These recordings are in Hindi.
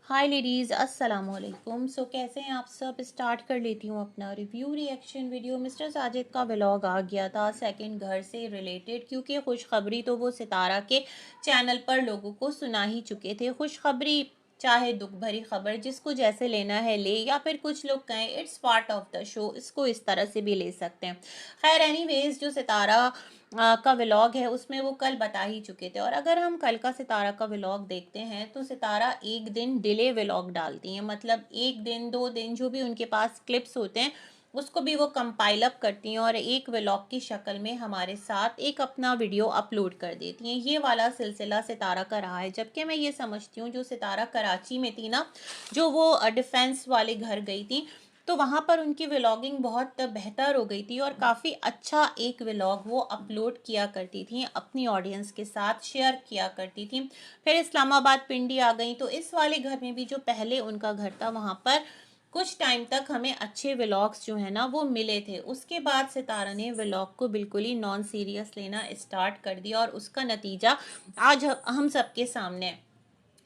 हाय लेडीज़, अस्सलाम वालेकुम। कैसे हैं आप सब। स्टार्ट कर लेती हूँ अपना review reaction video. Mister Sajid का व्लॉग आ गया था सेकंड घर से रिलेटेड, क्योंकि खुशखबरी तो वो सितारा के चैनल पर लोगों को सुना ही चुके थे। खुशखबरी चाहे दुख भरी खबर, जिसको जैसे लेना है ले, या फिर कुछ लोग कहें it's part of the show, इसको इस तरह से भी ले सकते हैं। खैर एनीवेज, जो सितारा का व्लॉग है उसमें वो कल बता ही चुके थे। और अगर हम कल का सितारा का व्लॉग देखते हैं तो सितारा एक दिन डिले व्लॉग डालती हैं, मतलब एक दिन 2 दिन जो भी उनके पास क्लिप्स होते हैं उसको भी वो कंपाइल अप करती हैं और एक व्लॉग की शक्ल में हमारे साथ एक अपना वीडियो अपलोड कर देती हैं। ये वाला सिलसिला सितारा का रहा है। जबकि मैं ये समझती हूँ, जो सितारा कराची में थी ना, जो वो डिफेंस वाले घर गई थी, तो वहाँ पर उनकी व्लॉगिंग बहुत बेहतर हो गई थी और काफ़ी अच्छा एक व्लॉग वो अपलोड किया करती थी, अपनी ऑडियंस के साथ शेयर किया करती थी। फिर इस्लामाबाद पिंडी आ गई, तो इस वाले घर में भी जो पहले उनका घर था वहाँ पर कुछ टाइम तक हमें अच्छे व्लॉग्स जो है ना वो मिले थे। उसके बाद सितारा ने व्लॉग को बिल्कुल ही नॉन सीरियस लेना स्टार्ट कर दिया और उसका नतीजा आज हम सबके सामने है।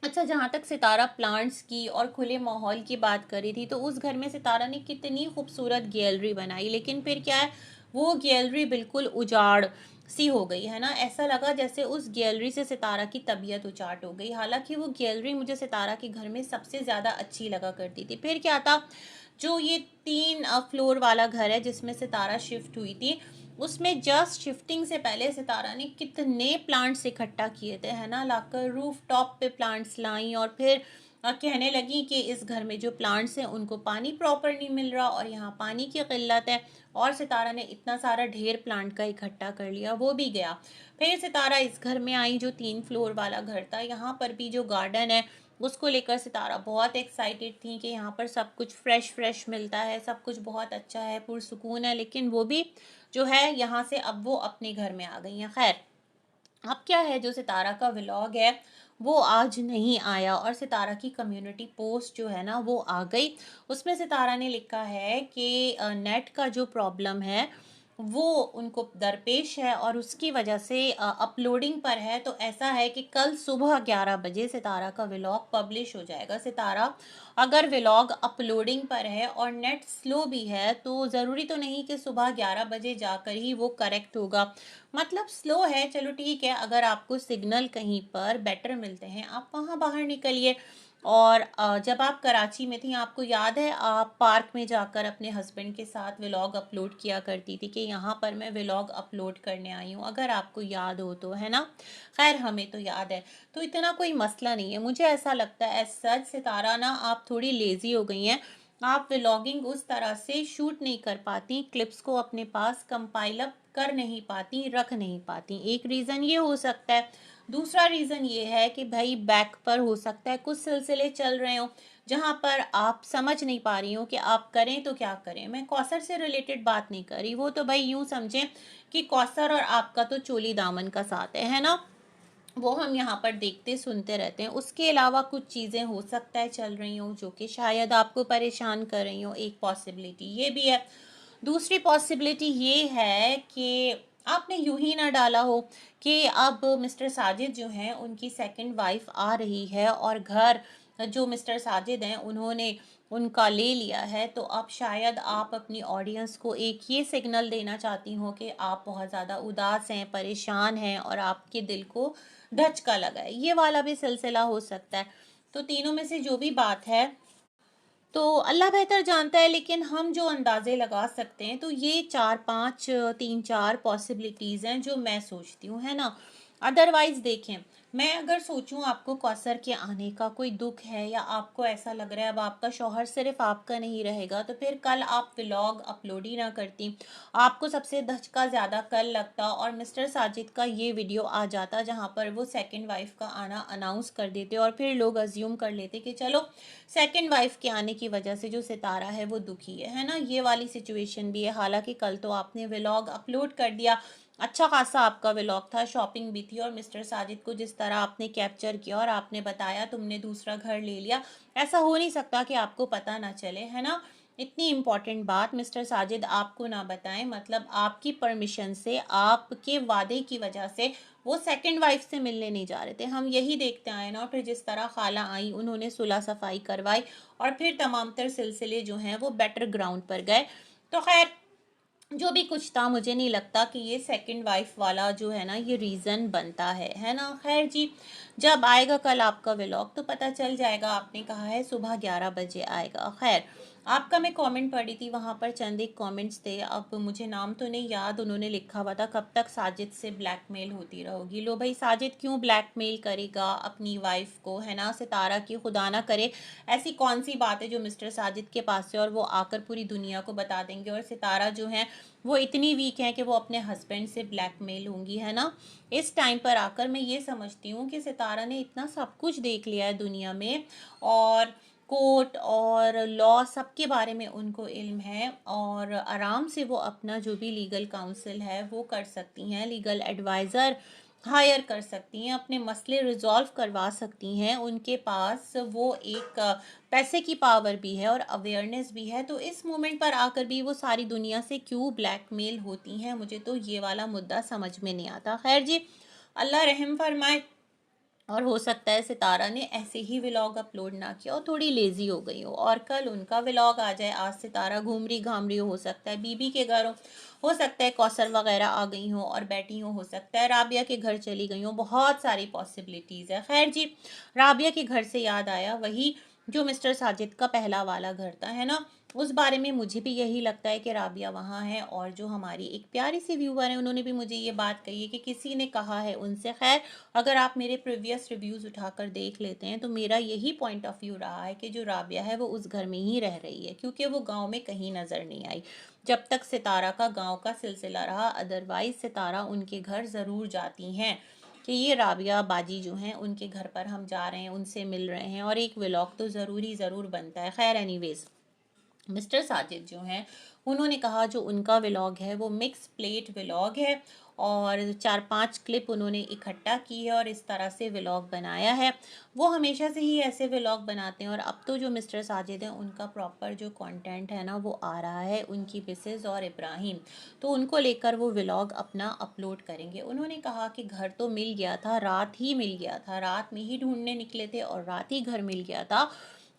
अच्छा, जहाँ तक सितारा प्लांट्स की और खुले माहौल की बात करी थी, तो उस घर में सितारा ने कितनी खूबसूरत गैलरी बनाई, लेकिन फिर क्या है, वो गैलरी बिल्कुल उजाड़ सी हो गई है ना। ऐसा लगा जैसे उस गैलरी से सितारा की तबीयत उचाट हो गई। हालांकि वो गैलरी मुझे सितारा के घर में सबसे ज़्यादा अच्छी लगा करती थी। फिर क्या था, जो ये 3 फ्लोर वाला घर है जिसमें सितारा शिफ्ट हुई थी, उसमें जस्ट शिफ्टिंग से पहले सितारा ने कितने प्लांट्स इकट्ठा किए थे, है ना। लाकर रूफ टॉप पे प्लांट्स लाई और फिर कहने लगी कि इस घर में जो प्लांट्स हैं उनको पानी प्रॉपर नहीं मिल रहा और यहाँ पानी की किल्लत है। और सितारा ने इतना सारा ढेर प्लांट का इकट्ठा कर लिया, वो भी गया। फिर सितारा इस घर में आई जो 3 फ्लोर वाला घर था। यहाँ पर भी जो गार्डन है उसको लेकर सितारा बहुत एक्साइटेड थी कि यहाँ पर सब कुछ फ्रेश फ्रेश मिलता है, सब कुछ बहुत अच्छा है, पुरसुकून है। लेकिन वो भी जो है यहाँ से अब वो अपने घर में आ गई हैं। खैर, अब क्या है, जो सितारा का व्लॉग है वो आज नहीं आया और सितारा की कम्युनिटी पोस्ट जो है ना वो आ गई। उसमें सितारा ने लिखा है कि नेट का जो प्रॉब्लम है वो उनको दरपेश है और उसकी वजह से अपलोडिंग पर है। तो ऐसा है कि कल सुबह 11 बजे सितारा का व्लॉग पब्लिश हो जाएगा। सितारा अगर व्लॉग अपलोडिंग पर है और नेट स्लो भी है तो ज़रूरी तो नहीं कि सुबह 11 बजे जाकर ही वो करेक्ट होगा। मतलब स्लो है, चलो ठीक है, अगर आपको सिग्नल कहीं पर बेटर मिलते हैं आप वहाँ बाहर निकलिए। और जब आप कराची में थी, आपको याद है आप पार्क में जाकर अपने हस्बैंड के साथ व्लॉग अपलोड किया करती थी कि यहाँ पर मैं व्लॉग अपलोड करने आई हूँ, अगर आपको याद हो तो, है ना। खैर हमें तो याद है, तो इतना कोई मसला नहीं है। मुझे ऐसा लगता है एज सच सितारा ना आप थोड़ी लेज़ी हो गई हैं। आप व्लॉगिंग उस तरह से शूट नहीं कर पाती, क्लिप्स को अपने पास कंपाइल अप कर नहीं पाती, रख नहीं पाती। एक रीज़न ये हो सकता है। दूसरा रीज़न ये है कि भाई बैक पर हो सकता है कुछ सिलसिले चल रहे हो जहाँ पर आप समझ नहीं पा रही हो कि आप करें तो क्या करें। मैं कौसर से रिलेटेड बात नहीं कर रही, वो तो भाई यूँ समझें कि कौसर और आपका तो चोली दामन का साथ है ना। वो हम यहाँ पर देखते सुनते रहते हैं। उसके अलावा कुछ चीज़ें हो सकता है चल रही हों जो कि शायद आपको परेशान कर रही हों, एक पॉसिबिलिटी ये भी है। दूसरी पॉसिबिलिटी ये है कि आपने यूं ही ना डाला हो कि अब मिस्टर साजिद जो हैं उनकी सेकंड वाइफ आ रही है और घर जो मिस्टर साजिद हैं उन्होंने उनका ले लिया है। तो अब शायद आप अपनी ऑडियंस को एक ये सिग्नल देना चाहती हो कि आप बहुत ज़्यादा उदास हैं, परेशान हैं और आपके दिल को धचका लगा है। ये वाला भी सिलसिला हो सकता है। तो तीनों में से जो भी बात है तो अल्लाह बेहतर जानता है, लेकिन हम जो अंदाज़े लगा सकते हैं तो ये 4-5 3-4 पॉसिबिलिटीज़ हैं जो मैं सोचती हूँ, है ना। अदरवाइज़ देखें, मैं अगर सोचूं आपको कौसर के आने का कोई दुख है या आपको ऐसा लग रहा है अब आपका शौहर सिर्फ आपका नहीं रहेगा, तो फिर कल आप व्लॉग अपलोड ही ना करती। आपको सबसे धचका ज़्यादा कल लगता और मिस्टर साजिद का ये वीडियो आ जाता जहाँ पर वो सेकंड वाइफ का आना अनाउंस कर देते और फिर लोग अज्यूम कर लेते कि चलो सेकंड वाइफ के आने की वजह से जो सितारा है वो दुखी है ना। ये वाली सिचुएशन भी है। हालांकि कल तो आपने व्लॉग अपलोड कर दिया, अच्छा खासा आपका व्लॉग था, शॉपिंग भी थी और मिस्टर साजिद को जिस तरह आपने कैप्चर किया और आपने बताया तुमने दूसरा घर ले लिया, ऐसा हो नहीं सकता कि आपको पता ना चले, है ना। इतनी इम्पोर्टेंट बात मिस्टर साजिद आपको ना बताएं, मतलब आपकी परमिशन से, आपके वादे की वजह से वो सेकंड वाइफ से मिलने नहीं जा रहे थे। हम यही देखते आए ना, फिर जिस तरह खाला आई, उन्होंने सुलह सफाई करवाई और फिर तमाम तर सिलसिले जो हैं वो बेटर ग्राउंड पर गए। तो खैर, जो भी कुछ था, मुझे नहीं लगता कि ये सेकंड वाइफ वाला जो है ना ये रीज़न बनता है ना। खैर जी, जब आएगा कल आपका व्लॉग तो पता चल जाएगा। आपने कहा है सुबह 11 बजे आएगा। खैर, आपका मैं कमेंट पढ़ी थी, वहाँ पर चंद एक कमेंट्स थे, अब मुझे नाम तो नहीं याद। उन्होंने लिखा हुआ था, कब तक साजिद से ब्लैकमेल होती रहोगी। लो भाई, साजिद क्यों ब्लैकमेल करेगा अपनी वाइफ को, है ना। सितारा की खुदा ना करे ऐसी कौन सी बात है जो मिस्टर साजिद के पास है और वो आकर पूरी दुनिया को बता देंगे, और सितारा जो है वो इतनी वीक है कि वो अपने हस्बैंड से ब्लैकमेल होंगी, है ना। इस टाइम पर आकर मैं ये समझती हूँ कि सितारा ने इतना सब कुछ देख लिया है दुनिया में, और कोर्ट और लॉ सबके बारे में उनको इल्म है, और आराम से वो अपना जो भी लीगल काउंसिल है वो कर सकती हैं, लीगल एडवाइज़र हायर कर सकती हैं, अपने मसले रिजॉल्व करवा सकती हैं। उनके पास वो एक पैसे की पावर भी है और अवेयरनेस भी है। तो इस मोमेंट पर आकर भी वो सारी दुनिया से क्यों ब्लैकमेल होती हैं, मुझे तो ये वाला मुद्दा समझ में नहीं आता। खैर जी, अल्लाह रहम फरमाए। और हो सकता है सितारा ने ऐसे ही व्लॉग अपलोड ना किया और थोड़ी लेजी हो गई हो और कल उनका व्लॉग आ जाए। आज सितारा घूमरी घामरी हो सकता है बीबी के घर हो सकता है कौसर वगैरह आ गई हो और बैठी हो सकता है राबिया के घर चली गई हो, बहुत सारी पॉसिबिलिटीज़ है। खैर जी, राबिया के घर से याद आया, वही जो मिस्टर साजिद का पहला वाला घर था, है ना। उस बारे में मुझे भी यही लगता है कि राबिया वहाँ है, और जो हमारी एक प्यारी सी व्यूवर है उन्होंने भी मुझे ये बात कही है कि किसी ने कहा है उनसे। खैर, अगर आप मेरे प्रीवियस रिव्यूज़ उठाकर देख लेते हैं तो मेरा यही पॉइंट ऑफ व्यू रहा है कि जो राबिया है वो उस घर में ही रह रही है, क्योंकि वो गांव में कहीं नज़र नहीं आई जब तक सितारा का गांव का सिलसिला रहा। अदरवाइज सितारा उनके घर ज़रूर जाती हैं कि ये राबिया बाजी जो हैं उनके घर पर हम जा रहे हैं, उनसे मिल रहे हैं, और एक व्लॉग तो ज़रूर बनता है। खैर एनीवेज, मिस्टर साजिद जो हैं उन्होंने कहा जो उनका व्लॉग है वो मिक्स प्लेट व्लॉग है, और 4-5 क्लिप उन्होंने इकट्ठा की है और इस तरह से व्लॉग बनाया है। वो हमेशा से ही ऐसे व्लॉग बनाते हैं, और अब तो जो मिस्टर साजिद हैं उनका प्रॉपर जो कंटेंट है ना वो आ रहा है, उनकी मिसेस और इब्राहिम, तो उनको लेकर वो व्लॉग अपना अपलोड करेंगे। उन्होंने कहा कि घर तो मिल गया था, रात ही मिल गया था, रात में ही ढूंढने निकले थे और रात ही घर मिल गया था।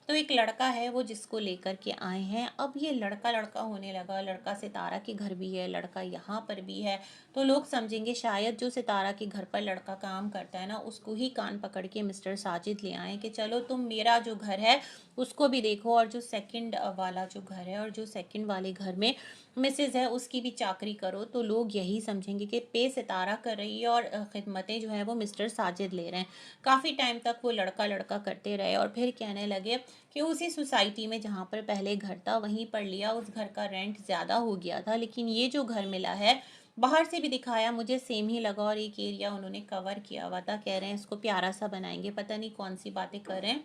तो एक लड़का है वो जिसको लेकर के आए हैं। अब ये लड़का लड़का होने लगा, लड़का सितारा के घर भी है, लड़का यहाँ पर भी है, तो लोग समझेंगे शायद जो सितारा के घर पर लड़का काम करता है ना उसको ही कान पकड़ के मिस्टर साजिद ले आए कि चलो तुम मेरा जो घर है उसको भी देखो, और जो सेकंड वाला जो घर है और जो सेकंड वाले घर में मिसेज है उसकी भी चाकरी करो। तो लोग यही समझेंगे कि पे सितारा कर रही है और खिदमतें जो है वो मिस्टर साजिद ले रहे हैं। काफ़ी टाइम तक वो लड़का लड़का करते रहे और फिर कहने लगे कि उसी सोसाइटी में जहाँ पर पहले घर था वहीं पर लिया, उस घर का रेंट ज़्यादा हो गया था, लेकिन ये जो घर मिला है बाहर से भी दिखाया मुझे सेम ही लगा, और एक एरिया उन्होंने कवर किया हुआ था। कह रहे हैं इसको प्यारा सा बनाएंगे, पता नहीं कौन सी बातें कर रहे हैं।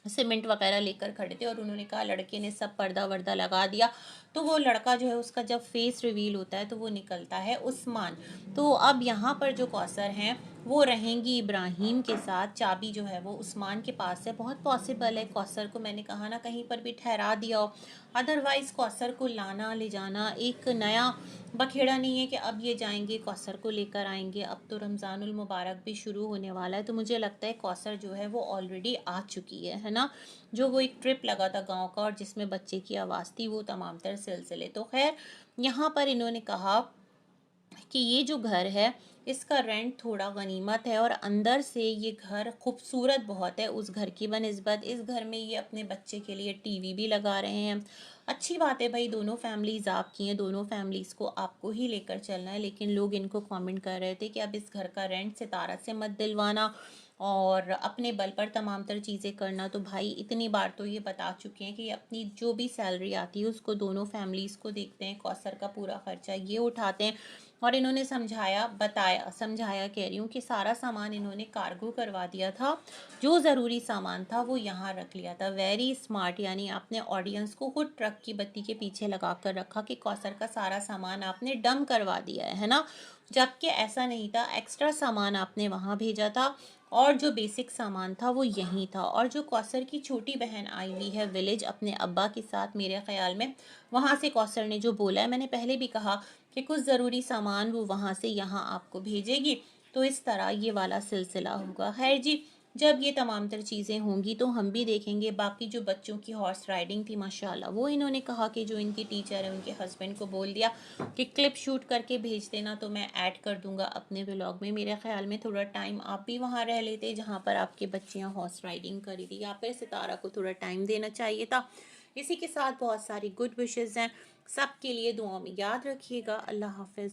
सीमेंट वगैरह लेकर खड़े थे और उन्होंने कहा, लड़के ने सब पर्दा वर्दा लगा दिया। तो वो लड़का जो है उसका जब फेस रिवील होता है तो वो निकलता है उस्मान। तो अब यहाँ पर जो कौसर हैं वो रहेंगी इब्राहिम के साथ, चाबी जो है वो उस्मान के पास है। बहुत पॉसिबल है कौसर को, मैंने कहा ना, कहीं पर भी ठहरा दिया हो। अदरवाइज़ कौसर को लाना ले जाना एक नया बखेड़ा नहीं है कि अब ये जाएंगे कौसर को लेकर आएंगे। अब तो रमज़ानुल मुबारक भी शुरू होने वाला है, तो मुझे लगता है कौसर जो है वो ऑलरेडी आ चुकी है ना। जो वो एक ट्रिप लगा था गांव का और जिसमें बच्चे की आवाज़ थी, वो तमाम तर सिलसिले। तो खैर, यहाँ पर इन्होंने कहा कि ये जो घर है इसका रेंट थोड़ा गनीमत है, और अंदर से ये घर खूबसूरत बहुत है उस घर की बनिस्बत। इस घर में ये अपने बच्चे के लिए टीवी भी लगा रहे हैं। अच्छी बात है भाई, दोनों फैमिलीज़ आपकी हैं, दोनों फैमिलीज़ को आपको ही लेकर चलना है। लेकिन लोग इनको कमेंट कर रहे थे कि अब इस घर का रेंट सितारा से मत दिलवाना और अपने बल पर तमाम तर चीज़ें करना। तो भाई इतनी बार तो ये बता चुके हैं कि अपनी जो भी सैलरी आती है उसको दोनों फैमिलीज़ को देखते हैं, कौसर का पूरा खर्चा ये उठाते हैं। और इन्होंने समझाया, बताया, समझाया कह रही हूँ कि सारा सामान इन्होंने कार्गो करवा दिया था, जो ज़रूरी सामान था वो यहाँ रख लिया था। वेरी स्मार्ट, यानी आपने ऑडियंस को खुद ट्रक की बत्ती के पीछे लगा कर रखा कि कौसर का सारा सामान आपने डम करवा दिया है ना। जबकि ऐसा नहीं था, एक्स्ट्रा सामान आपने वहाँ भेजा था और जो बेसिक सामान था वो यहीं था। और जो कौसर की छोटी बहन आई हुई है विलेज अपने अब्बा के साथ, मेरे ख्याल में वहाँ से कौसर ने जो बोला है, मैंने पहले भी कहा कि कुछ ज़रूरी सामान वो वहाँ से यहाँ आपको भेजेगी, तो इस तरह ये वाला सिलसिला होगा। खैर जी, जब ये तमाम तर चीज़ें होंगी तो हम भी देखेंगे। बाकी जो बच्चों की हॉर्स राइडिंग थी माशाल्लाह, वो इन्होंने कहा कि जो इनकी टीचर है उनके हस्बैंड को बोल दिया कि क्लिप शूट करके भेज देना, तो मैं ऐड कर दूंगा अपने व्लॉग में। मेरे ख्याल में थोड़ा टाइम आप भी वहाँ रह लेते जहाँ पर आपकी बच्चियाँ हॉर्स राइडिंग करी थी, या फिर सितारा को थोड़ा टाइम देना चाहिए था। इसी के साथ बहुत सारी गुड विशेज़ हैं सबके लिए, दुआओं में याद रखिएगा। अल्लाह हाफिज़।